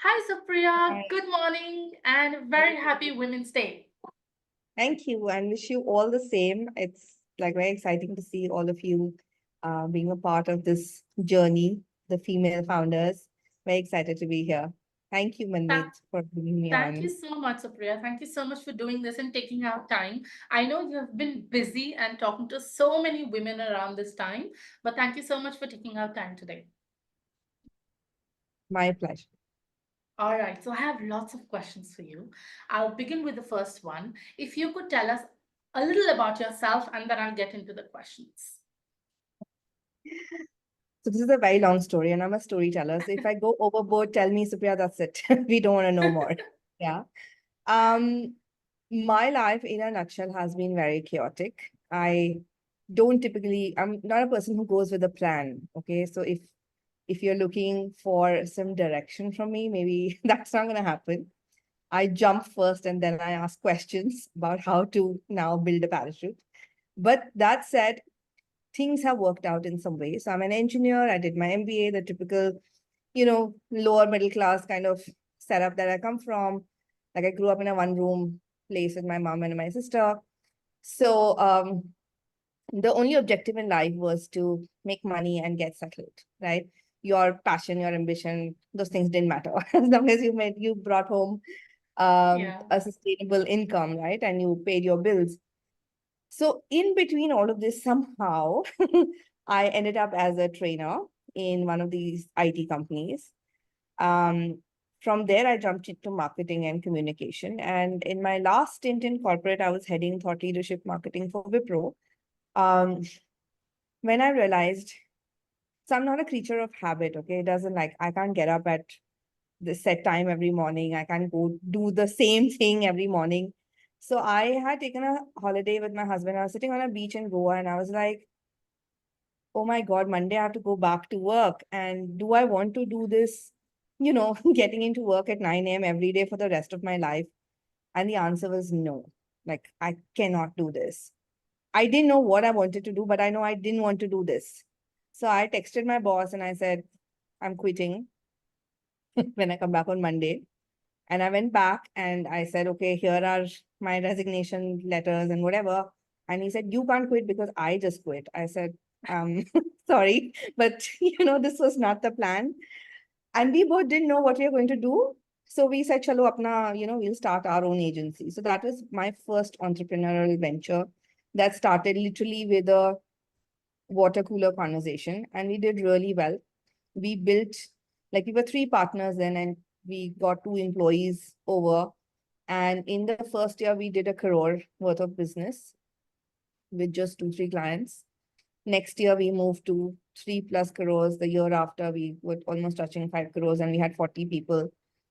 Hi, Supriya. Hi. Good morning and very happy Women's Day. Thank you and wish you all the same. It's like very exciting to see all of you being a part of this journey, the female founders. Very excited to be here. Thank you, Tha- Manmeet, for bringing me Thank you on. so much, Supriya. Thank you so much for doing this and taking out time. I know you have been busy and talking to so many women around this time, but thank you so much for taking out time today. My pleasure. All right, so I have lots of questions for you. I'll begin with the first one. If you could tell us a little about yourself, and then I'll get into the questions. So this is a very long story, and I'm a storyteller. So if I go overboard, tell me, Supriya, that's it. We don't want to know more. Yeah. Um, my life in a nutshell has been very chaotic. I'm not a person who goes with a plan. Okay. So if you're looking for some direction from me, maybe that's not gonna happen. I jump first and then I ask questions about how to now build a parachute. But that said, things have worked out in some ways. So I'm an engineer, I did my MBA, the typical, lower middle class kind of setup that I come from. Like I grew up in a one room place with my mom and my sister. So the only objective in life was to make money and get settled, right? Your passion, your ambition, those things didn't matter as long as you brought home Yeah. a sustainable income, right? And you paid your bills. So in between all of this, somehow I ended up as a trainer in one of these IT companies. Um, from there, I jumped into marketing and communication. And in my last stint in corporate, I was heading thought leadership marketing for Wipro. Um, when I realized, so I'm not a creature of habit, okay? It doesn't like, I can't get up at the set time every morning. I can't go do the same thing every morning. So I had taken a holiday with my husband. I was sitting on a beach in Goa and I was like, oh my God, Monday I have to go back to work. And do I want to do this, getting into work at 9 a.m. every day for the rest of my life? And the answer was no. Like, I cannot do this. I didn't know what I wanted to do, but I know I didn't want to do this. So I texted my boss and I said, I'm quitting when I come back on Monday. And I went back and I said, okay, here are my resignation letters and whatever. And he said, you can't quit because I just quit. I said, sorry, but this was not the plan. And we both didn't know what we were going to do. So we said, chalo, apna, we'll start our own agency. So that was my first entrepreneurial venture that started literally with a water cooler conversation. And we did really well. We built, like, we were three partners then, and we got two employees over. And in the first year, we did a crore worth of business with just two, three clients. Next year, we moved to 3+ crores. The year after, we were almost touching 5 crores and we had 40 people.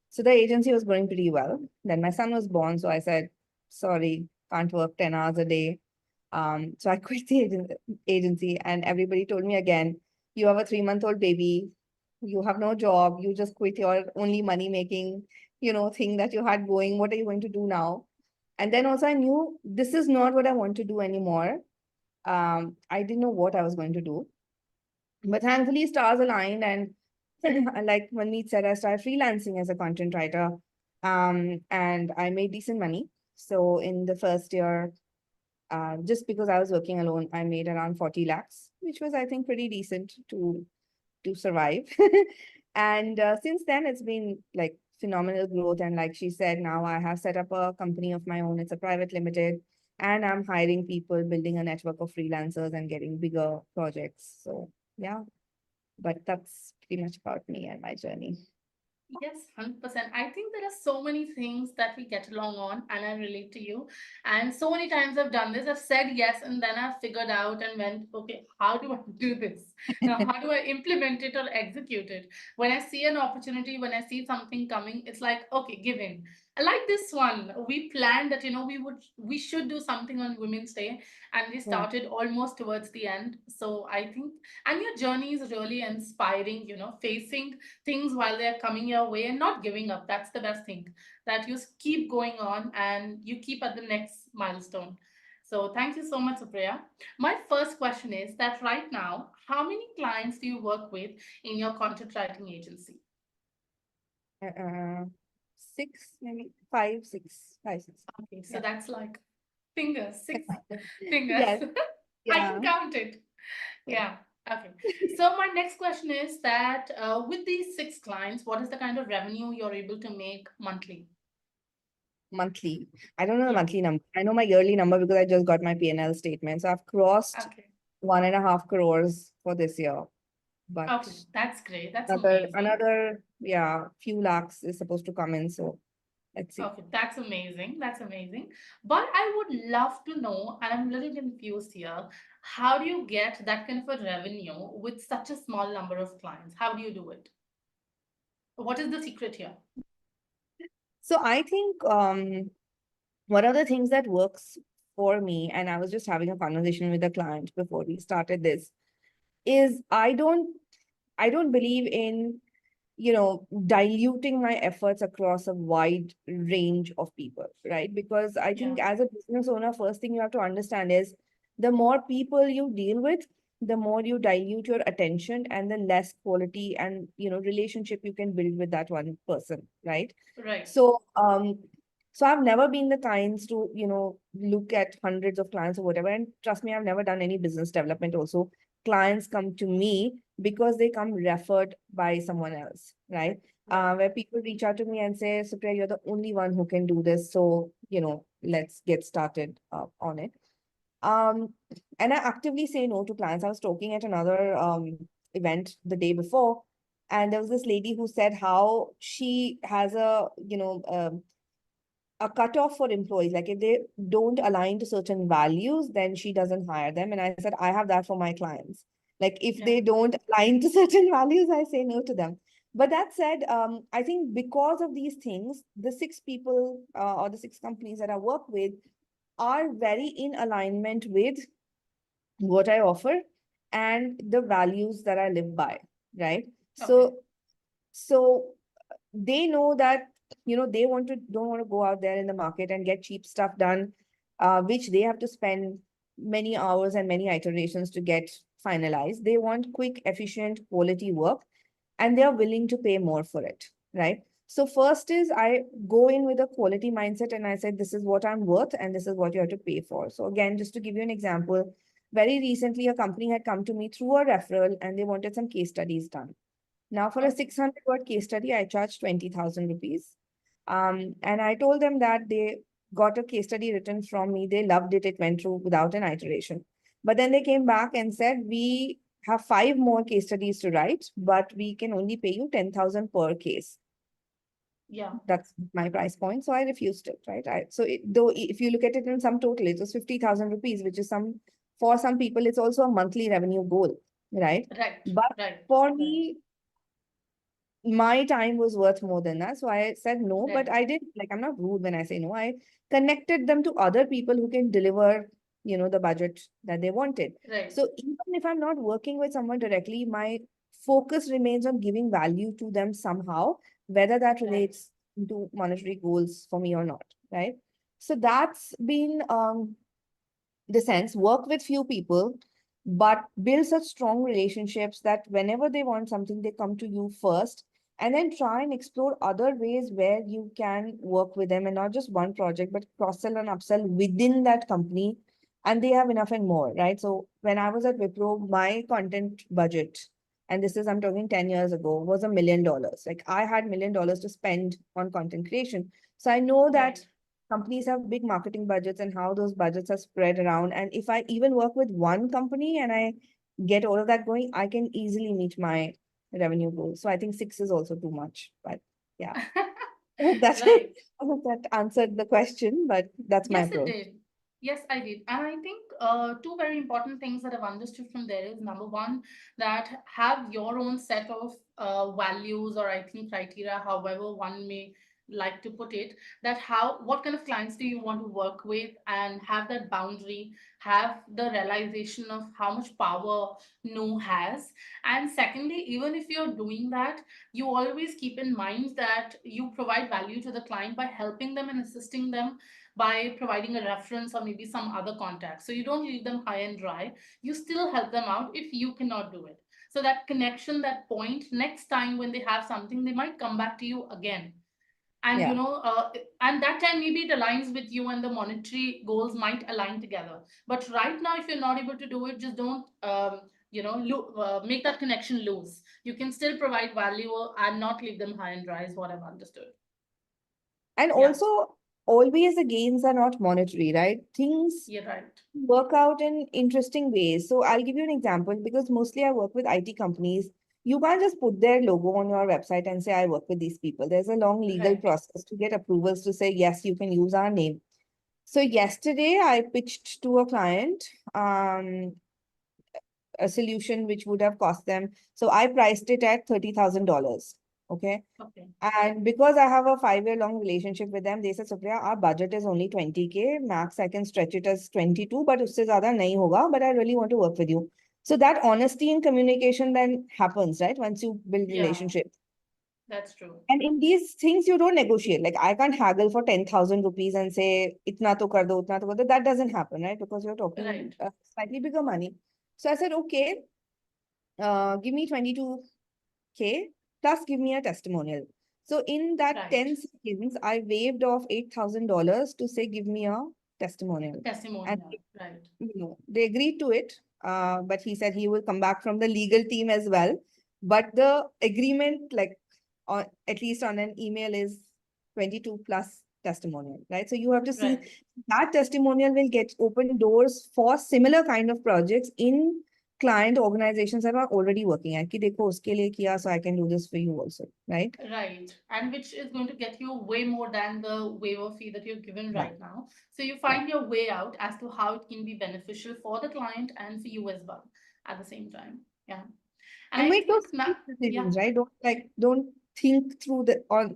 So the agency was going pretty well. Then my son was born. So I said, sorry, can't work 10 hours a day. So I quit the agency and everybody told me again, you have a 3-month-old baby. You have no job. You just quit your only money making, thing that you had going. What are you going to do now? And then also I knew this is not what I want to do anymore. I didn't know what I was going to do. But thankfully, stars aligned, and like Manmeet said, I started freelancing as a content writer, and I made decent money. So in the first year, just because I was working alone, I made around 40 lakhs, which was, I think, pretty decent to survive. And since then, it's been like phenomenal growth. And like she said, now I have set up a company of my own. It's a private limited, and I'm hiring people, building a network of freelancers, and getting bigger projects. So yeah, but that's pretty much about me and my journey. Yes, 100%. I think there are so many things that we get along on, and I relate to you. And so many times I've done this. I've said yes, and then I've figured out and went, okay, how do I do this? Now, how do I implement it or execute it? When I see an opportunity, when I see something coming, it's like, okay, give in. I like this one. We planned that, we should do something on Women's Day, and we Yeah. started almost towards the end. So I think, and your journey is really inspiring, facing things while they're coming your way and not giving up. That's the best thing, that you keep going on and you keep at the next milestone. So thank you so much, Supriya. My first question is that right now, how many clients do you work with in your content writing agency? Uh, six, maybe five, six, five, six. Okay, so Yeah. that's like fingers, six fingers. Yes. I can Yeah. count it. Yes. Yeah. Okay. So my next question is that with these six clients, what is the kind of revenue you're able to make monthly? Monthly. I don't know the Yeah. monthly number. I know my yearly number because I just got my P&L statement. So I've crossed Okay. 1.5 crores for this year. But Okay. That's great. That's another amazing. another yeah, few lakhs is supposed to come in. So let's see. Okay, that's amazing. That's amazing. But I would love to know, and I'm a little confused here, how do you get that kind of a revenue with such a small number of clients? How do you do it? What is the secret here? So I think one of the things that works for me, and I was just having a conversation with a client before we started this, is I don't believe in diluting my efforts across a wide range of people, right? Because I Yeah, think as a business owner, first thing you have to understand is the more people you deal with, the more you dilute your attention and the less quality and relationship you can build with that one person, right? right. So I've never been the kinds to look at hundreds of clients or whatever, and trust me, I've never done any business development also. Clients come to me because they come referred by someone else, right? Right. Where people reach out to me and say, Supriya, you're the only one who can do this. So, let's get started on it. Um, and I actively say no to clients. I was talking at another event the day before, and there was this lady who said how she has a cutoff for employees. Like if they don't align to certain values, then she doesn't hire them. And I said, I have that for my clients. Like if Yeah. they don't align to certain values, I say no to them. But that said, I think because of these things, the six people or the six companies that I work with are very in alignment with what I offer and the values that I live by, right? Okay. So they know that they don't want to go out there in the market and get cheap stuff done, which they have to spend many hours and many iterations to get finalized. They want quick, efficient, quality work, and they are willing to pay more for it, right? So first is I go in with a quality mindset and I said, this is what I'm worth and this is what you have to pay for. So again, just to give you an example, very recently a company had come to me through a referral and they wanted some case studies done. Now, for a Okay. 600 word case study, I charged 20,000 rupees. And I told them that they got a case study written from me. They loved it. It went through without an iteration. But then they came back and said, we have five more case studies to write, but we can only pay you 10,000 per case. Yeah. That's my price point. So I refused it, right? Though if you look at it in some total, it was 50,000 rupees, which is for some people, it's also a monthly revenue goal, right? Right. But Right. for Right. me, my time was worth more than that. So I said no, but Right. I did, like, I'm not rude when I say no. I connected them to other people who can deliver, the budget that they wanted. Right. So even if I'm not working with someone directly, my focus remains on giving value to them somehow, whether that Right. relates to monetary goals for me or not, right? So that's been the sense, work with few people, but build such strong relationships that whenever they want something, they come to you first, and then try and explore other ways where you can work with them, and not just one project, but cross sell and upsell within that company. And they have enough and more, right? So when I was at Wipro, my content budget, and this is, I'm talking 10 years ago, was $1 million. Like I had $1 million to spend on content creation. So I know that Right. companies have big marketing budgets and how those budgets are spread around. And if I even work with one company and I get all of that going, I can easily meet my revenue goal. So I think six is also too much. But yeah, I hope that Right. I hope that answered the question, but that's my Yes, it approach. did. Yes, I did. And I think two very important things that I've understood from there is number one, that have your own set of values, or I think criteria, however one may like to put it, that what kind of clients do you want to work with, and have that boundary, have the realization of how much power no has. And secondly, even if you're doing that, you always keep in mind that you provide value to the client by helping them and assisting them by providing a reference or maybe some other contact. So you don't leave them high and dry. You still help them out if you cannot do it. So that connection, that point, next time when they have something, they might come back to you again. And Yeah. and that time maybe it aligns with you and the monetary goals might align together. But right now, if you're not able to do it, just don't make that connection loose. You can still provide value and not leave them high and dry, is what I've understood. And Yeah, also, always the gains are not monetary, right? Things you're right. work out in interesting ways. So I'll give you an example because mostly I work with IT companies. You can't just put their logo on your website and say, I work with these people. There's a long legal Right. process to get approvals to say, yes, you can use our name. So yesterday I pitched to a client a solution which would have cost them. So I priced it at $30,000. Okay. Okay. And because I have a 5 year long relationship with them, they said, Supriya, our budget is only 20K. Max, I can stretch it as 22, but usse zyada nahi hoga, but I really want to work with you. So that honesty in communication then happens, right? Once you build Yeah, relationship. that's true. And in these things, you don't negotiate. Like I can't haggle for 10,000 rupees and say, itna to kar do, utna to kar do. That doesn't happen, right? Because you're talking Right. slightly bigger money. So I said, okay, give me 22K plus give me a testimonial. So in that Right. 10 seconds, I waived off $8,000 to say, give me a testimonial. And Testimonial. Right. they agreed to it. But he said he will come back from the legal team as well. But the agreement, like at least on an email, is 22 plus testimonial, right? So you have to see Right. that testimonial will get open doors for similar kind of projects in client organizations that are already working at कि देखो उसके लिए किया, so I can do this for you also, right? Right. And which is going to get you way more than the waiver fee that you're given Yeah, right now. So you yeah. find your way out as to how it can be beneficial for the client and for you as well at the same time. Yeah. And And I make those think, quick yeah, decisions, right? Don't think through the or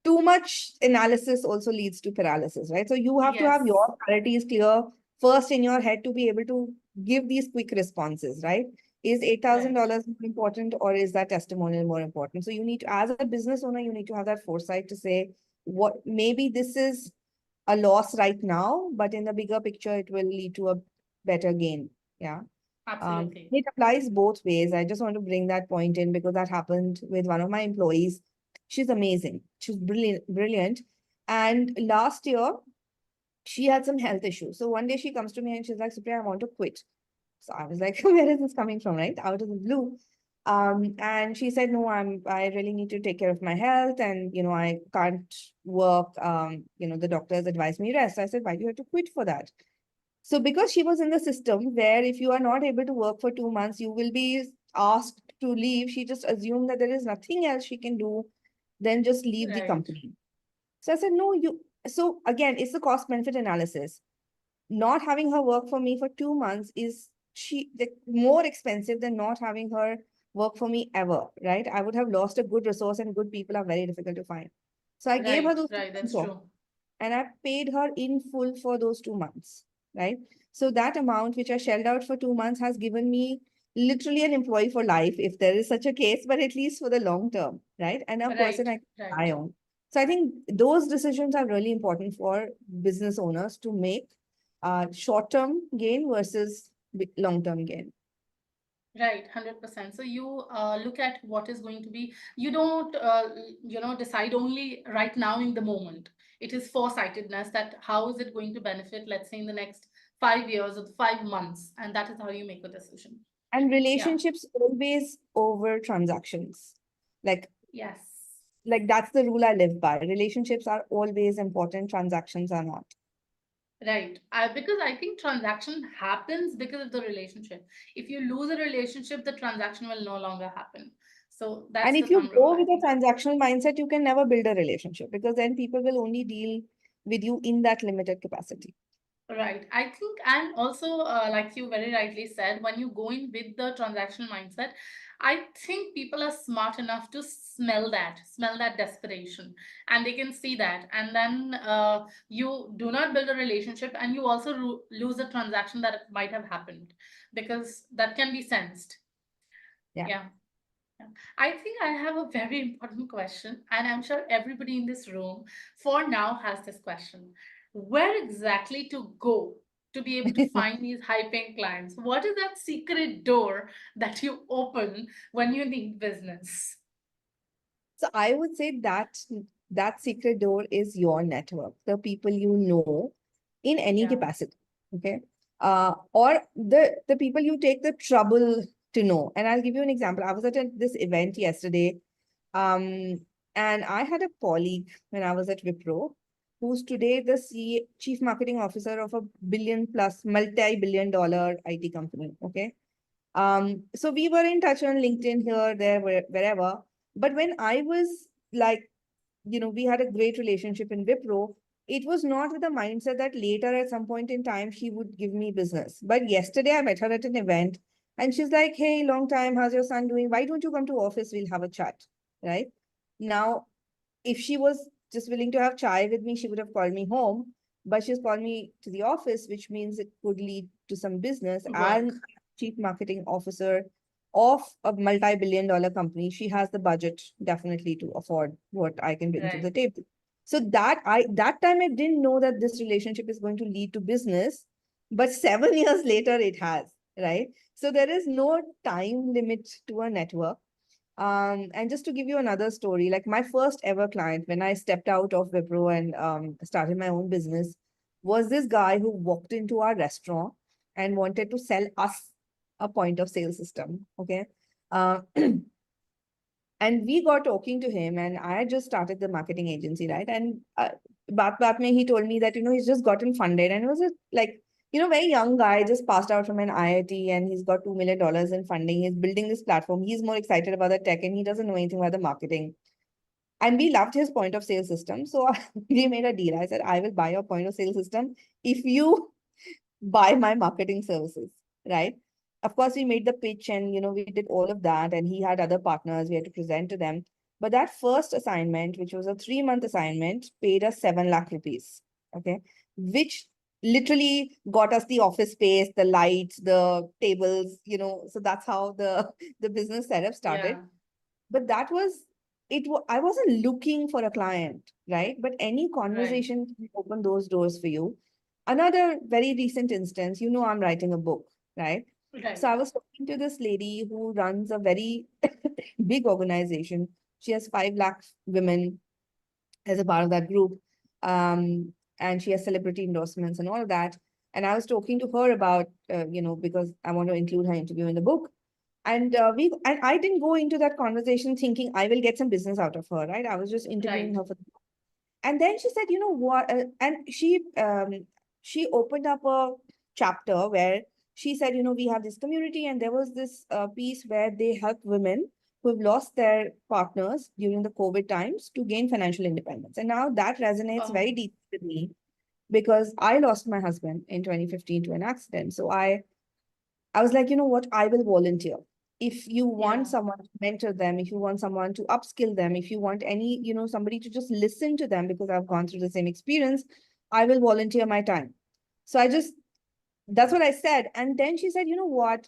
too much analysis also leads to paralysis, right? So you have to have yes, your priorities clear first in your head to be able to give these quick responses, right? Is right, $8,000 more important or is that testimonial more important? So you need to, as a business owner, you need to have that foresight to say, what maybe this is a loss right now, but in the bigger picture, it will lead to a better gain. Yeah. absolutely. It applies both ways. I just want to bring that point in because that happened with one of my employees. She's amazing. She's brilliant, brilliant. And last year, she had some health issues. So one day she comes to me and she's like, Supriya, I want to quit. So I was like, where is this coming from, right? Out of the blue. And she said, no, I really need to take care of my health and, I can't work. The doctors advised me rest. I said, why do you have to quit for that? So because she was in the system where if you are not able to work for 2 months, you will be asked to leave. She just assumed that there is nothing else she can do, then just leave the Right, company. So I said, no, so again, it's the cost benefit analysis. Not having her work for me for 2 months is more expensive than not having her work for me ever, right? I would have lost a good resource and good people are very difficult to find. So I gave her right, those two right. That's months off true. and I paid her in full for those 2 months, right? So that amount which I shelled out for 2 months has given me literally an employee for life, if there is such a case, but at least for the long term, right? And a person Right, I can right. rely on. So I think those decisions are really important for business owners to make short-term gain versus long-term gain. Right, 100%. So you look at what is going to be, you don't, decide only right now in the moment. It is foresightedness that how is it going to benefit, let's say, in the next 5 years or 5 months. And that is how you make a decision. And Yeah. relationships always over transactions. Like Yes. that's the rule I live by. Relationships are always important, transactions are not. Right. Because I think transaction happens because of the relationship. If you lose a relationship, the transaction will no longer happen. So And that's the if you thumb rule, go I with a think. transactional mindset, you can never build a relationship because then people will only deal with you in that limited capacity. Right. I think, and also, like you very rightly said, when you go in with the transactional mindset, I think people are smart enough to smell that desperation, and they can see that. And then you do not build a relationship, and you also lose a transaction that might have happened because that can be sensed. Yeah. Yeah. Yeah. I think I have a very important question, and I'm sure everybody in this room for now has this question. Where exactly to go? to be able to find these high paying clients? What is that secret door that you open when you need business? So I would say that that secret door is your network, the people you know in any Yeah, capacity. Okay. Or the people you take the trouble to know. And I'll give you an example. I was at this event yesterday. And I had a colleague when I was at Wipro, who's today the chief marketing officer of a billion plus multi-billion dollar IT company. Okay. So we were in touch on LinkedIn here, there, wherever. But when I was like, we had a great relationship in Wipro, it was not with the mindset that later at some point in time she would give me business. But yesterday I met her at an event and she's like, hey, long time, how's your son doing? Why don't you come to office? We'll have a chat. Right now, if she was just willing to have chai with me, she would have called me home. But she's called me to the office, which means it could lead to some business. work. And chief marketing officer of a multi-billion dollar company, she has the budget definitely to afford what I can bring to the Right. table. So that time I didn't know that this relationship is going to lead to business, but 7 years later it has, right? So there is no time limit to a network. And just to give you another story, like my first ever client when I stepped out of Wipro and started my own business was this guy who walked into our restaurant and wanted to sell us a point of sale system. Okay. Uh, and we got talking to him, and I just started the marketing agency, right? And baat mein he told me that, he's just gotten funded. And it was a, like, very young guy, just passed out from an IIT, and he's got $2 million in funding. He's building this platform. He's more excited about the tech, and he doesn't know anything about the marketing. And we loved his point of sale system. So we made a deal. I said, I will buy your point of sale system if you buy my marketing services, right? Of course, we made the pitch and we did all of that, and he had other partners we had to present to them. But that first assignment, which was a 3-month assignment, paid us 7 lakh rupees. Okay, which literally got us the office space, the lights, the tables. So that's how the the business setup started. Yeah. But that was it. I wasn't looking for a client, right? But any Right. conversation can open those doors for you. Another very recent instance, I'm writing a book, right? So Right. I was talking to this lady who runs a very big organization. She has 5 lakh women as a part of that group. And she has celebrity endorsements and all of that. And I was talking to her about, because I want to include her interview in the book. And I didn't go into that conversation thinking I will get some business out of her, right? I was just interviewing Right. her for. And then she said, you know what? And she opened up a chapter where she said, we have this community, and there was this piece where they help women who have lost their partners during the COVID times to gain financial independence. And now that resonates Oh, very deeply with me because I lost my husband in 2015 to an accident. So I was like, you know what? I will volunteer. If you want yeah. someone to mentor them, if you want someone to upskill them, if you want any, somebody to just listen to them because I've gone through the same experience, I will volunteer my time. So that's what I said. And then she said, you know what?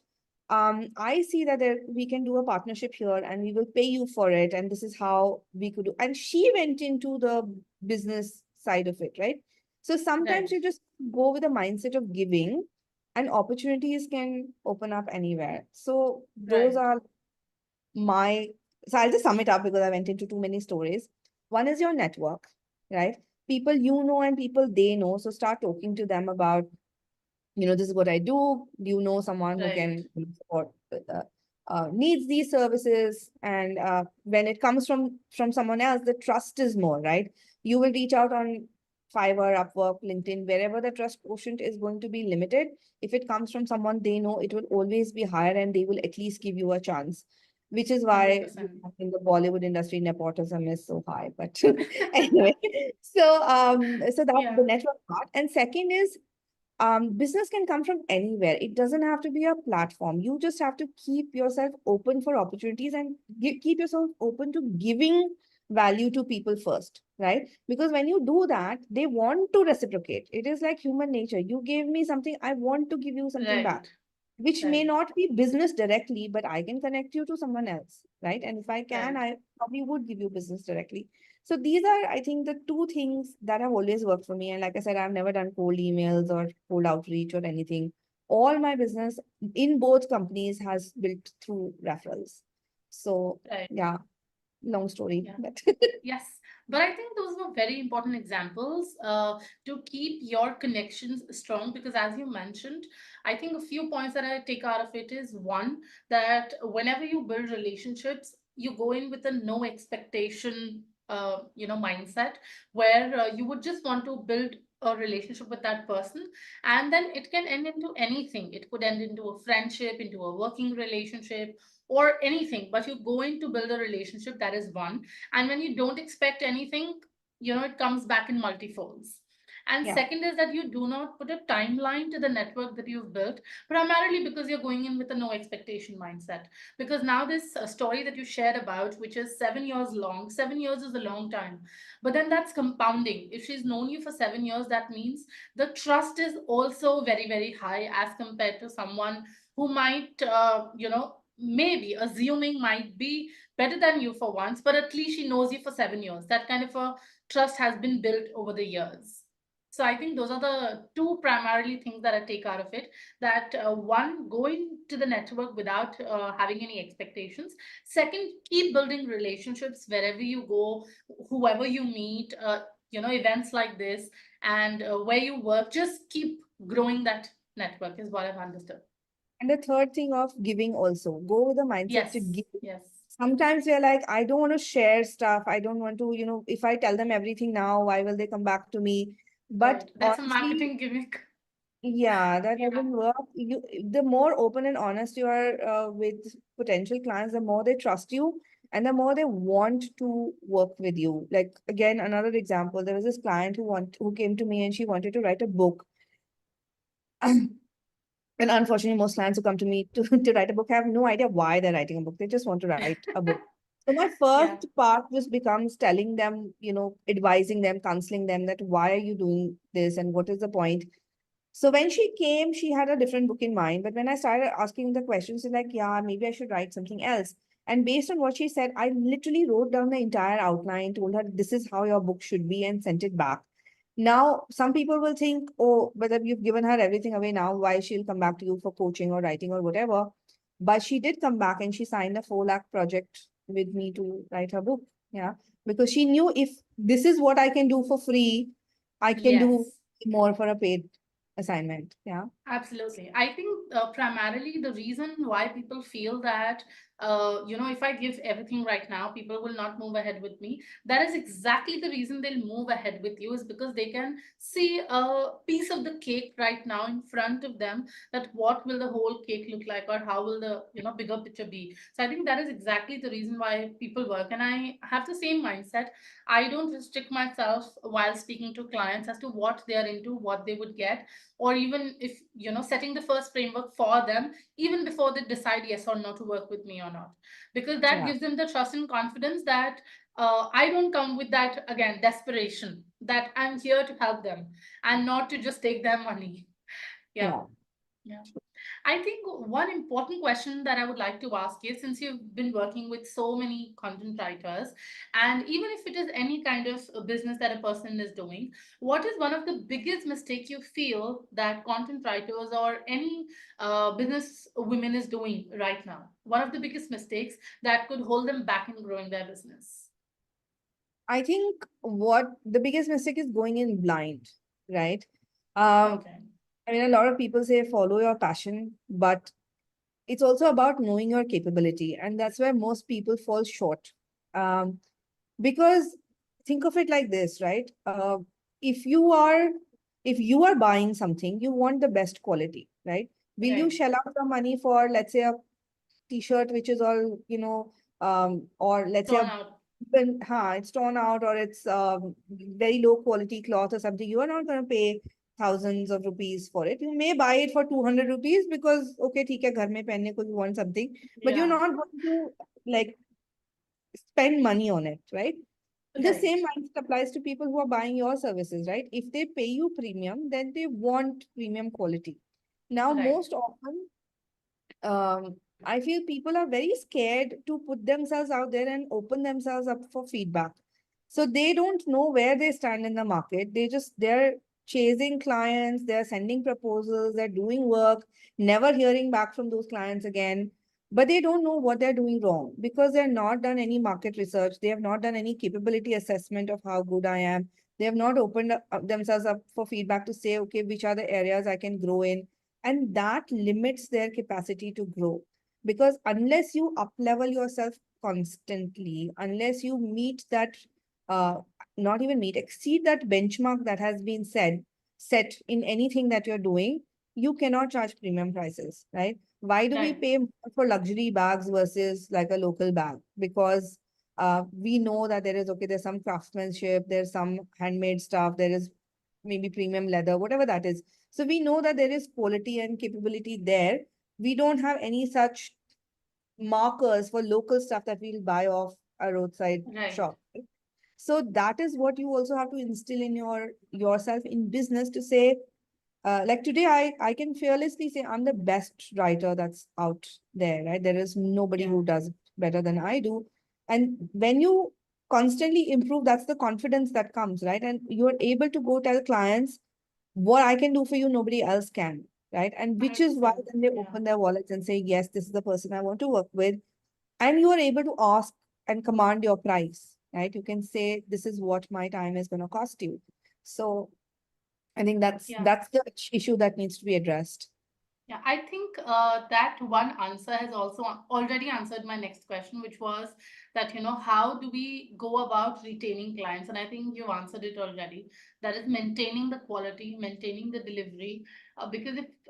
I see that we can do a partnership here and we will pay you for it. And this is how we could do. And she went into the business side of it, right? So sometimes Right. you just go with a mindset of giving and opportunities can open up anywhere. So those Right. are my, so I'll just sum it up because I went into too many stories. One is your network, right? People you know and people they know. So start talking to them about this is what I do. Do you know someone who Right. can support needs these services? And when it comes from someone else, the trust is more, right? You will reach out on Fiverr, Upwork, LinkedIn, wherever the trust quotient is going to be limited. If it comes from someone they know, it will always be higher, and they will at least give you a chance. Which is why 100%. in the Bollywood industry, nepotism is so high. But anyway, so that's the Yeah. network part. And second is business can come from anywhere. It doesn't have to be a platform. You just have to keep yourself open for opportunities and keep yourself open to giving value to people first, right? Because when you do that, they want to reciprocate. It is like human nature. You gave me something, I want to give you something back, Right. which may Right. not be business directly, but I can connect you to someone else, right? And if I can, Right. I probably would give you business directly. So these are, I think, the two things that have always worked for me. And like I said, I've never done cold emails or cold outreach or anything. All my business in both companies has built through referrals. So Right. yeah, long story, Yeah. but Yes, but I think those were very important examples to keep your connections strong because, as you mentioned, I think a few points that I take out of it is one, that whenever you build relationships, you go in with a no expectation, mindset where you would just want to build a relationship with that person, and then it can end into anything. It could end into a friendship, into a working relationship, or anything. But you're going to build a relationship, that is one. And when you don't expect anything, it comes back in multifolds. And yeah. second is that you do not put a timeline to the network that you've built, primarily because you're going in with a no expectation mindset. Because now this story that you shared about, which is 7 years long, 7 years is a long time, but then that's compounding. If she's known you for 7 years, that means the trust is also very, very high as compared to someone who might, maybe assuming might be better than you for once, but at least she knows you for 7 years. That kind of a trust has been built over the years. So I think those are the two primarily things that I take out of it. That one, going to the network without having any expectations. Second, keep building relationships wherever you go, whoever you meet. Events like this and where you work. Just keep growing that network is what I've understood. And the third thing of giving also, go with the mindset to Yes. give. Yes. Sometimes we're like, I don't want to share stuff. I don't want to, if I tell them everything now, why will they come back to me? But Right. That's a honestly, marketing gimmick. yeah, that Yeah. doesn't work. The more open and honest you are with potential clients, the more they trust you and the more they want to work with you. Like again, another example, there was this client who came to me and she wanted to write a book. And unfortunately, most clients who come to me to write a book have no idea why they're writing a book. They just want to write a book. So my Yeah. first part just becomes telling them, advising them, counseling them that why are you doing this and what is the point? So when she came, she had a different book in mind. But when I started asking the questions, she's like, yeah, maybe I should write something else. And based on what she said, I literally wrote down the entire outline, told her this is how your book should be, and sent it back. Now, some people will think, oh, whether you've given her everything away now, why she'll come back to you for coaching or writing or whatever. But she did come back and she signed a 4 lakh project with me to write her book. Yeah. Because she knew if this is what I can do for free, I can do Yes. more for a paid assignment. Yeah. Absolutely. I think primarily the reason why people feel that, if I give everything right now, people will not move ahead with me. That is exactly the reason they'll move ahead with you, is because they can see a piece of the cake right now in front of them, that what will the whole cake look like, or how will the, bigger picture be. So I think that is exactly the reason why people work. And I have the same mindset. I don't restrict myself while speaking to clients as to what they are into, what they would get, or even if setting the first framework for them even before they decide yes or no to work with me or not, because that Yeah. gives them the trust and confidence that I don't come with that, again, desperation, that I'm here to help them and not to just take their money. Yeah. Yeah. Yeah. I think one important question that I would like to ask is, since you've been working with so many content writers, and even if it is any kind of a business that a person is doing, what is one of the biggest mistake you feel that content writers or any business women is doing right now? One of the biggest mistakes that could hold them back in growing their business. I think what the biggest mistake is going in blind, right? Um, Okay. I mean, a lot of people say follow your passion, but it's also about knowing your capability. And that's where most people fall short. Um, because think of it like this, right? If you are if you are buying something, you want the best quality, right? Will you Right. shell out the money for, let's say, a t-shirt which is all, or let's say Torn out. it's torn out, or it's very low quality cloth or something, you are not going to pay thousands of rupees for it. You may buy it for 200 rupees because, okay, theek hai, ghar mein pehnne ko you want something, but you're Yeah. not going to like spend money on it, right? The Right. same mindset applies to people who are buying your services, right? If they pay you premium, then they want premium quality. Now, Right. most often, I feel people are very scared to put themselves out there and open themselves up for feedback. So they don't know where they stand in the market. They're chasing clients, they're sending proposals, they're doing work, never hearing back from those clients again. But they don't know what they're doing wrong because they're not done any market research. They have not done any capability assessment of how good I am. They have not opened themselves up for feedback to say, okay, which are the areas I can grow in. And that limits their capacity to grow. Because unless you up level yourself constantly, unless you meet that uh, not even meet, exceed that benchmark that has been set in anything that you're doing, you cannot charge premium prices, right? Why do we Right. pay more for luxury bags versus like a local bag? Because we know that there's some craftsmanship, there's some handmade stuff, there is maybe premium leather, whatever that is. So we know that there is quality and capability there. We don't have any such markers for local stuff that we'll buy off a roadside Right. shop. So that is what you also have to instill in yourself in business to say, like today, I can fearlessly say I'm the best writer that's out there, right? There is nobody Yeah. who does it better than I do. And when you constantly improve, that's the confidence that comes, right? And you're able to go tell clients what I can do for you, nobody else can, right? And which is why 100%. then they Yeah. open their wallets and say, yes, this is the person I want to work with. And you are able to ask and command your price, right? You can say, this is what my time is going to cost you. So I think that's Yeah. that's the issue that needs to be addressed. Yeah, I think that one answer has also already answered my next question, which was that, how do we go about retaining clients? And I think you've answered it already. That is maintaining the quality, maintaining the delivery,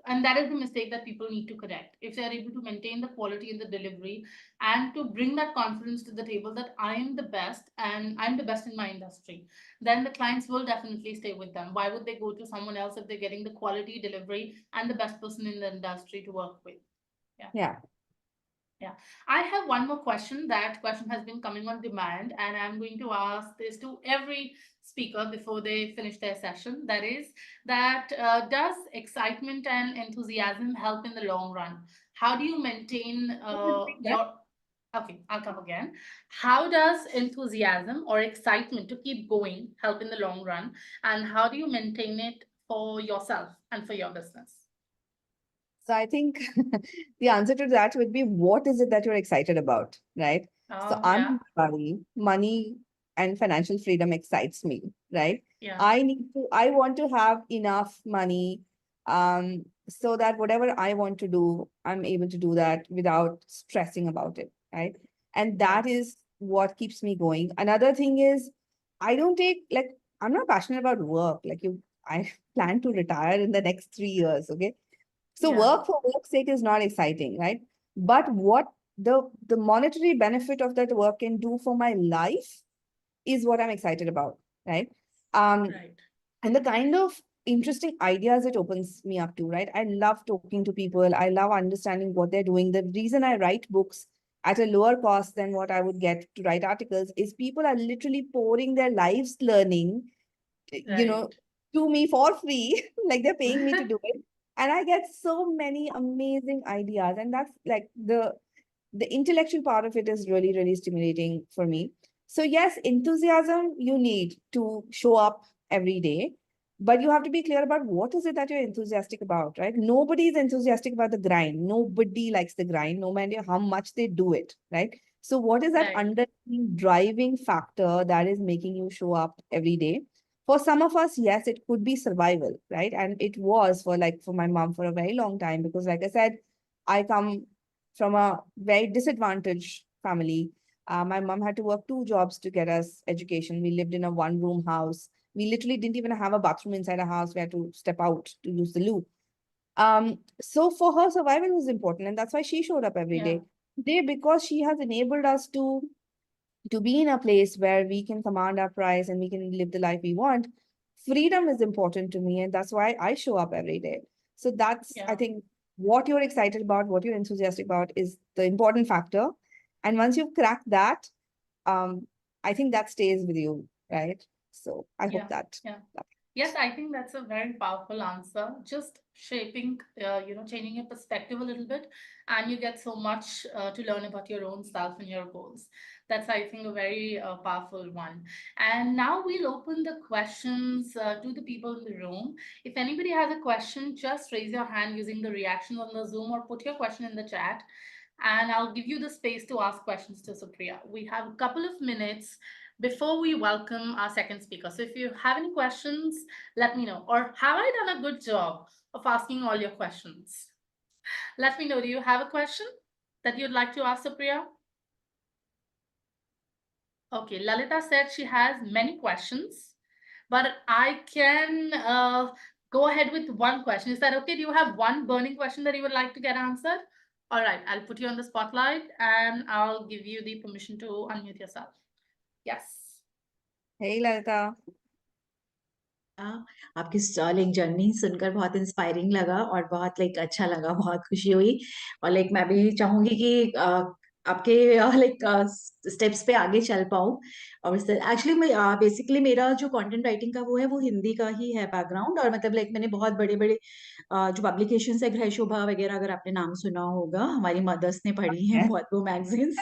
and that is the mistake that people need to correct. If they're able to maintain the quality in the delivery and to bring that confidence to the table that I'm the best and I'm the best in my industry, then the clients will definitely stay with them. Why would they go to someone else if they're getting the quality delivery and the best person in the industry to work with? Yeah. Yeah. Yeah. I have one more question. That question has been coming on demand, and I'm going to ask this to every speaker before they finish their session. That is, does excitement and enthusiasm help in the long run? How do you maintain Can you repeat that? your Okay, I'll come again. How does enthusiasm or excitement to keep going help in the long run? And how do you maintain it for yourself and for your business? So I think the answer to that would be, what is it that you're excited about, right? So Oh, I'm yeah, money and financial freedom excites me, right? yeah, I want to have enough money, so that whatever I want to do, I'm able to do that without stressing about it, right? And right, that is what keeps me going. Another thing is, I don't take like I'm not passionate about work. I plan to retire in the next 3 years. Okay. So yeah, work for work's sake is not exciting, right? But what the monetary benefit of that work can do for my life is what I'm excited about, right? Um, right, and the kind of interesting ideas it opens me up to, right? I love talking to people. I love understanding what they're doing. The reason I write books at a lower cost than what I would get to write articles is people are literally pouring their lives learning, you know, right. to me for free, like they're paying me to do it. And I get so many amazing ideas. And that's like the intellectual part of it is really, really stimulating for me. So yes, enthusiasm you need to show up every day, but you have to be clear about what is it that you're enthusiastic about, right? Nobody is enthusiastic about the grind. Nobody likes the grind, no matter how much they do it, right? So what is that Right, underlying driving factor that is making you show up every day? For some of us, yes, it could be survival, right? And it was for my mom for a very long time, because like I said, I come from a very disadvantaged family. My mom had to work 2 jobs to get us education. We lived in a one-room house. We literally didn't even have a bathroom inside a house. We had to step out to use the loo. So for her, survival was important, and that's why she showed up every yeah, day. Today, because she has enabled us to be in a place where we can command our price and we can live the life we want, freedom is important to me. And that's why I show up every day. So that's, I yeah. think, what you're excited about, what you're enthusiastic about is the important factor. And once you've cracked that, um, I think that stays with you, right? So I hope Yeah, that. yeah. Yes, I think that's a very powerful answer. Just shaping, changing your perspective a little bit, and you get so much to learn about your own self and your goals. That's, I think, a very powerful one. And now we'll open the questions to the people in the room. If anybody has a question, just raise your hand using the reactions on the Zoom or put your question in the chat, and I'll give you the space to ask questions to Supriya. We have a couple of minutes before we welcome our second speaker. So if you have any questions, let me know. Or have I done a good job of asking all your questions? Let me know. Do you have a question that you'd like to ask Supriya? Okay, Lalita said she has many questions, but I can go ahead with one question. Is that okay? Do you have one burning question that you would like to get answered? All right, I'll put you on the spotlight and I'll give you the permission to unmute yourself. Yes. Hey, Lalita. आपकी stalling journey सुनकर बहुत inspiring लगा और बहुत like अच्छा लगा, बहुत खुशी हुई। और लाइक मैं भी चाहूंगी कि आपके लाइक स्टेप्स पे आगे चल पाऊं। और एक्चुअली मैं बेसिकली मेरा जो कंटेंट राइटिंग का वो है, वो हिंदी का ही है बैकग्राउंड। और मतलब लाइक मैंने बहुत बड़े बड़े जो पब्लिकेशन है, गृह शोभा वगैरह, अगर आपने नाम सुना होगा, हमारी मदर्स ने पढ़ी है बहुत वो मैगजीन्स,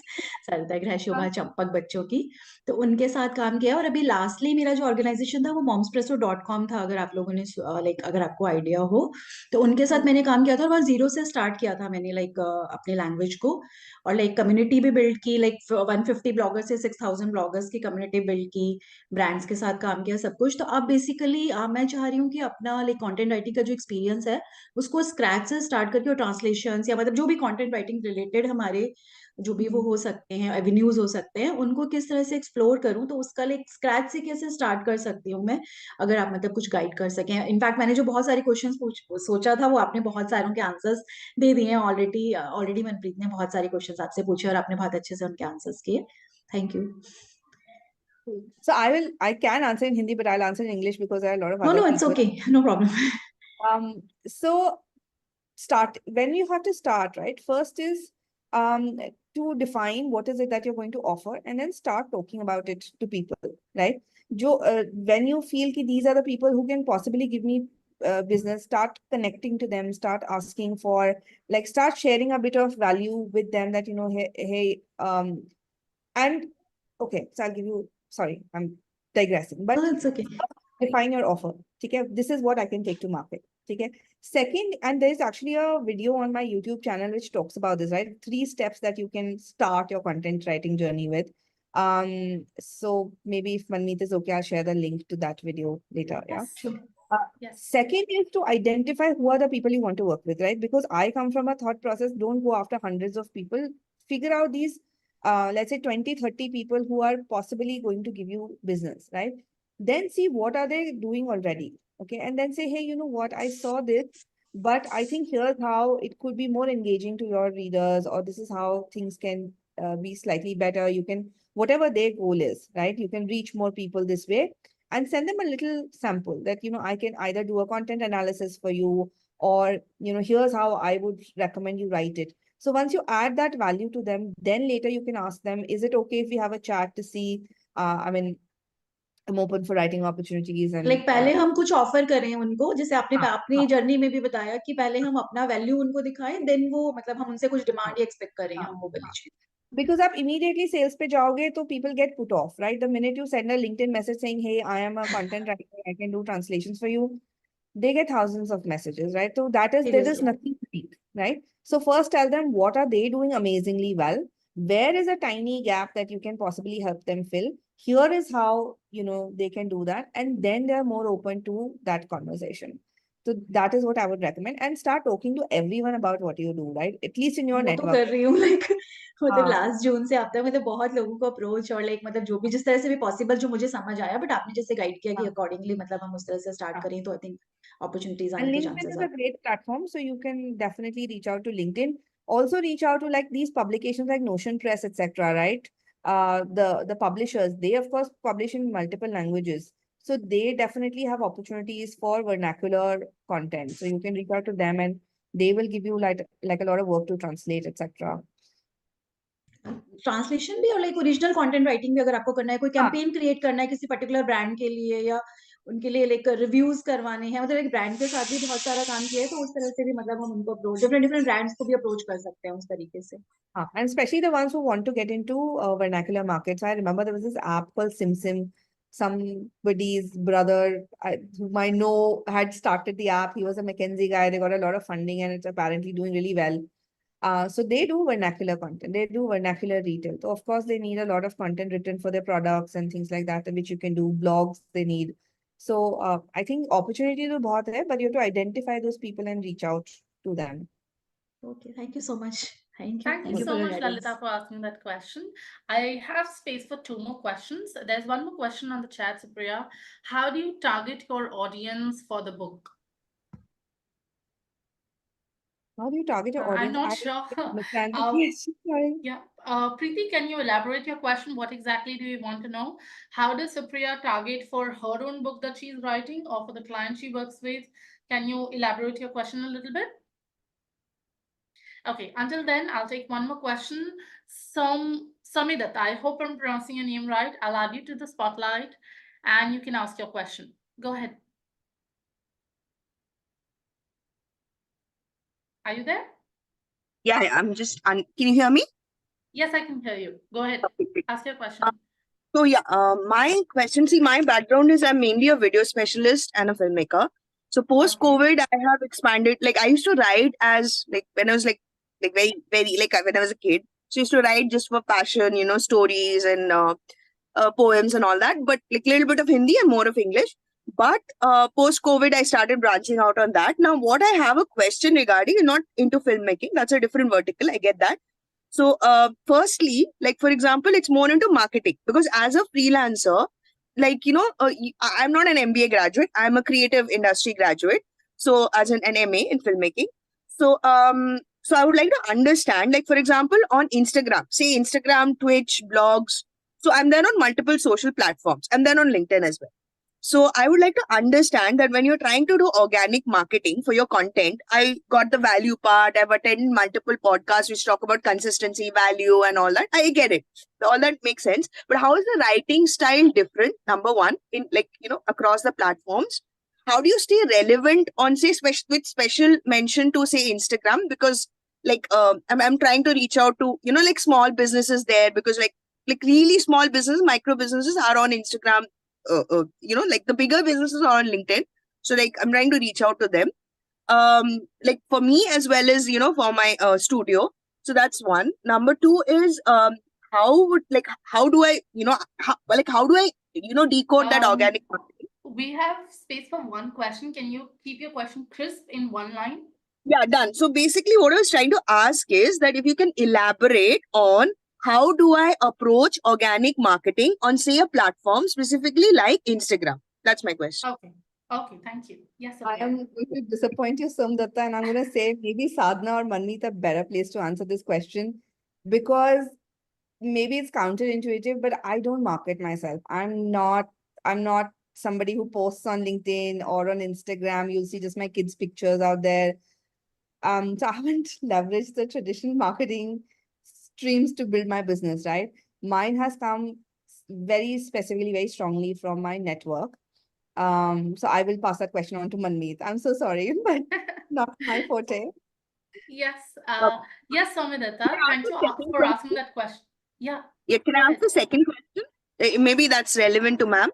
सरिता गृह शोभा, चंपक बच्चों की, तो उनके साथ काम किया। और अभी लास्टली मेरा जो ऑर्गेनाइजेशन था वो momspresso.com था, अगर आप लोगों ने लाइक अगर आपको आइडिया हो, तो उनके साथ मैंने काम किया था। और वहाँ जीरो से स्टार्ट किया था मैंने, लाइक अपने लैंग्वेज को। और लाइक कम्युनिटी भी बिल्ड की, लाइक 150 ब्लॉगर्स से 6000 ब्लॉगर्स की कम्युनिटी बिल्ड की, ब्रांड्स के साथ काम किया, सब कुछ। तो अब बेसिकली मैं चाह रही हूँ कि अपना लाइक कंटेंट राइटिंग का जो एक्सपीरियंस है उसको स्क्रैच से स्टार्ट करके, और ट्रांसलेशन या मतलब जो भी कंटेंट राइटिंग रिलेटेड हमारे जो भी वो हो सकते हैं, एवेन्यूज हो सकते हैं, उनको किस तरह से एक्सप्लोर करूं, तो उसका लाइक स्क्रैच से कैसे स्टार्ट कर सकती हूँ मैं, अगर आप मतलब कुछ गाइड कर सकें। इनफैक्ट मैंने जो बहुत सारे क्वेश्चंस सोचा था, वो आपने बहुत सारों के आंसर्स दे दिए हैं ऑलरेडी। ऑलरेडी मनप्रीत ने बहुत सारे क्वेश्चंस आपसे पूछे और आपने बहुत अच्छे से उनके आंसर्स किए। Thank you. So I can answer in Hindi, but I'll answer in English because there are a lot of no other no, it's people. Okay, no problem. So when you have to start, right? First is to define what is it that you're going to offer, and then start talking about it to people, right? When you feel that these are the people who can possibly give me business, start connecting to them, start asking for, like, start sharing a bit of value with them, that, hey, and okay, so I'll give you, sorry, I'm digressing, but it's okay. define your offer. Okay, this is what I can take to market. Okay. Second, and there is actually a video on my YouTube channel which talks about this, right? 3 steps that you can start your content writing journey with. So maybe if Manmeet is okay, I'll share the link to that video later. Yeah. Yes. Sure. Yes. Second is to identify who are the people you want to work with, right? Because I come from a thought process, don't go after hundreds of people. Figure out these, let's say 20, 30 people who are possibly going to give you business, right? Then see what are they doing already. Okay. And then say, hey, you know what? I saw this, but I think here's how it could be more engaging to your readers, or this is how things can be slightly better. You can, whatever their goal is, right? You can reach more people this way, and send them a little sample that, I can either do a content analysis for you, or, here's how I would recommend you write it. So once you add that value to them, then later you can ask them, is it okay if we have a chat to see, I mean, I'm open for writing opportunities and like पहले हम कुछ offer करें उनको, जैसे आपने हाँ, अपनी हाँ, जर्नी में भी बताया कि पहले हम अपना वैल्यू उनको दिखाएं, देन वो मतलब हम उनसे कुछ हाँ, डिमांड एक्सपेक्ट करें, हाँ, हम वो हाँ. वाली। Because आप immediately sales पे जाओगे तो people get put off, right? The minute you send a LinkedIn message saying, hey, I am a content writer, I can do translations for you, they get thousands of messages, right? So there is seriously. nothing unique, right? So first tell them what are they doing amazingly well. Where is a tiny gap that you can possibly help them fill? Here is how, they can do that. And then they're more open to that conversation. So that is what I would recommend. And start talking to everyone about what you do, right? At least in your वो तो network. कर रही हूँ like मतलब हाँ, last जून से अब तक मतलब बहुत लोगों को अप्रोच, और लाइक मतलब जो भी जिस तरह से भी पॉसिबल जो मुझे समझ आया, बट आपने जैसे गाइड किया कि हाँ, अकॉर्डिंगली मतलब हम उस तरह से स्टार्ट हाँ. करें, तो आई थिंक अपॉर्चुनिटीज And आने के LinkedIn chances is are। a great platform, so you can definitely reach out to LinkedIn. Also reach out to like these publications like Notion Press, etc. Right? The publishers, they of course publish in multiple languages, so they definitely have opportunities for vernacular content. So you can reach out to them, and they will give you like a lot of work to translate, etc. Translation भी और like original content writing भी अगर आपको करना है, कोई हाँ, campaign create करना है किसी पर्टिकुलर ब्रांड के लिए, या उनके लिए लाइक रिव्यूज करवाने हैं, मतलब एक ब्रांड के साथ भी बहुत सारा काम किया है, तो उस तरह से भी मतलब हम उनको अप्रोच डिफरेंट ब्रांड्स को भी अप्रोच कर सकते हैं उस तरीके से. And especially the ones who want to get into vernacular markets. I remember there was this app called SimSim. Somebody's brother, whom I know, had started the app. He was a McKinsey guy. They got a lot of funding and it's apparently doing really well. So they do vernacular content. They do vernacular retail. So of course, they need a lot of content written for their products and things like that, which you can do. Blogs they need. So I think opportunity to bahut hai, but you have to identify those people and reach out to them. Okay, thank you so much. Thank you For so your much, guidance. Lalita, for asking that question. I have space for 2 more questions. There's one more question on the chat, Supriya. How do you target your audience for the book? How do you target your I'm audience? not I sure. don't understand the Uh, question. Sorry. yeah. Preeti, can you elaborate your question? What exactly do you want to know? How does Supriya target for her own book that she's writing or for the client she works with? Can you elaborate your question a little bit? Okay, until then, I'll take one more question. Samidat, I hope I'm pronouncing your name right. I'll add you to the spotlight and you can ask your question. Go ahead. Are you there? Yeah, I'm just. Can you hear me? Yes, I can hear you. Go ahead. Okay. Ask your question. So yeah, my question. See, my background is I'm mainly a video specialist and a filmmaker. So post COVID, I have expanded. Like I used to write as like when I was like very like when I was a kid. So I used to write just for passion, stories and poems and all that. But like little bit of Hindi and more of English. But post COVID, I started branching out on that. Now, what I have a question regarding, not into filmmaking. That's a different vertical. I get that. So, firstly, like for example, it's more into marketing because as a freelancer, like I'm not an MBA graduate. I'm a creative industry graduate. So, as an MA in filmmaking. So I would like to understand, like for example, on Instagram, say Instagram, Twitch, blogs. So I'm then on multiple social platforms. I'm then on LinkedIn as well. So I would like to understand that when you're trying to do organic marketing for your content, I got the value part. I've attended multiple podcasts which talk about consistency, value, and all that. I get it. All that makes sense. But how is the writing style different? Number one, in like across the platforms. How do you stay relevant on say with special mention to say Instagram? Because like I'm trying to reach out to like small businesses there because like really small businesses, micro businesses are on Instagram, like the bigger businesses are on LinkedIn. So like I'm trying to reach out to them. Like for me as well as for my studio. So that's one. Number two is how do I how do I decode that organic marketing? We have space for one question. Can you keep your question crisp in one line? Yeah, done. So basically, what I was trying to ask is that if you can elaborate on how do I approach organic marketing on, say, a platform specifically like Instagram? That's my question. Okay. Okay, thank you. Yes, I Sophia. am going to disappoint you, Somdatta, and I'm going to say maybe Sadhna or Manmeet are better place to answer this question because maybe it's counterintuitive, but I don't market myself. I'm not somebody who posts on LinkedIn or on Instagram. You'll see just my kids' pictures out there. So I haven't leveraged the traditional marketing streams to build my business, right? Mine has come very specifically, very strongly from my network. So I will pass that question on to Manmeet. I'm so sorry, but not my forte. Yes. Uh, Yes, can Soumidata. I ask Thank the you second for asking question? that question. Yeah. Yeah, can Go I ask ahead. the second question? Maybe that's relevant to ma'am.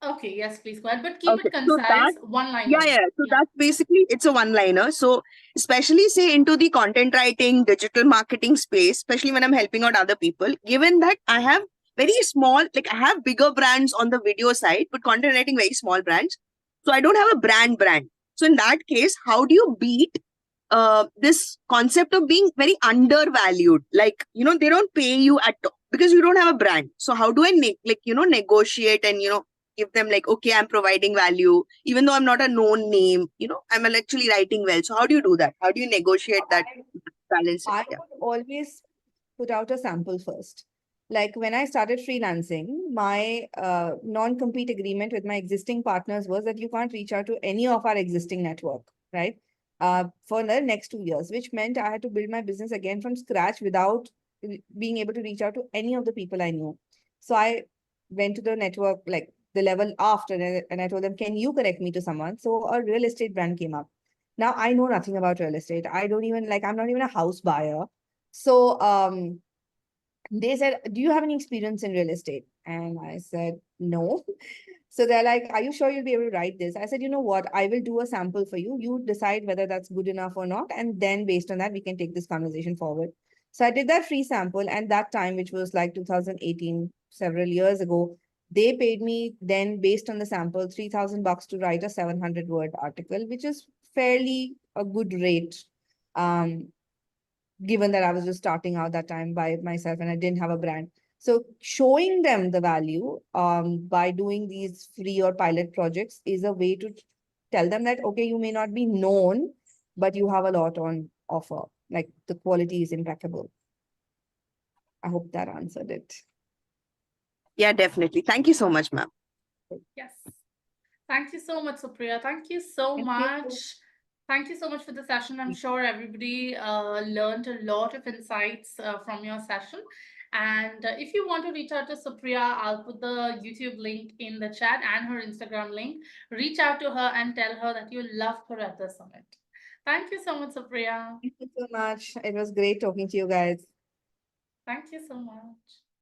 Okay. Yes, please go ahead. But keep Okay, it so concise. that One yeah, liner. yeah. So Yeah. that's basically it's a one-liner. So especially say into the content writing, digital marketing space, especially when I'm helping out other people, given that I have very small, like I have bigger brands on the video side, but content writing very small brands. So I don't have a brand. So in that case, how do you beat this concept of being very undervalued? Like, they don't pay you at all because you don't have a brand. So how do I negotiate and give them like, okay, I'm providing value, even though I'm not a known name, I'm actually writing well. So how do you do that? How do you negotiate that balance? I Yeah. would always put out a sample first. Like when I started freelancing, my non-compete agreement with my existing partners was that you can't reach out to any of our existing network, right? For the next 2 years, which meant I had to build my business again from scratch without being able to reach out to any of the people I knew. So I went to the network, like the level after, and I told them, can you connect me to someone? So a real estate brand came up. Now I know nothing about real estate. I don't even like, I'm not even a house buyer. So they said, do you have any experience in real estate? And I said, no. So they're like, are you sure you'll be able to write this? I said, you know what? I will do a sample for you. You decide whether that's good enough or not. And then based on that, we can take this conversation forward. So I did that free sample. And that time, which was like 2018, several years ago, they paid me then based on the sample, $3,000 to write a 700-word article, which is fairly a good rate. Given that I was just starting out that time by myself and I didn't have a brand. So showing them the value by doing these free or pilot projects is a way to tell them that, okay, you may not be known, but you have a lot on offer. Like the quality is impeccable. I hope that answered it. Yeah, definitely. Thank you so much, ma'am. Yes. Thank you so much, Supriya. Thank you so Thank much. you. Thank you so much for the session. I'm sure everybody learned a lot of insights from your session. And if you want to reach out to Supriya, I'll put the YouTube link in the chat and her Instagram link. Reach out to her and tell her that you loved her at the summit. Thank you so much, Supriya. Thank you so much. It was great talking to you guys. Thank you so much.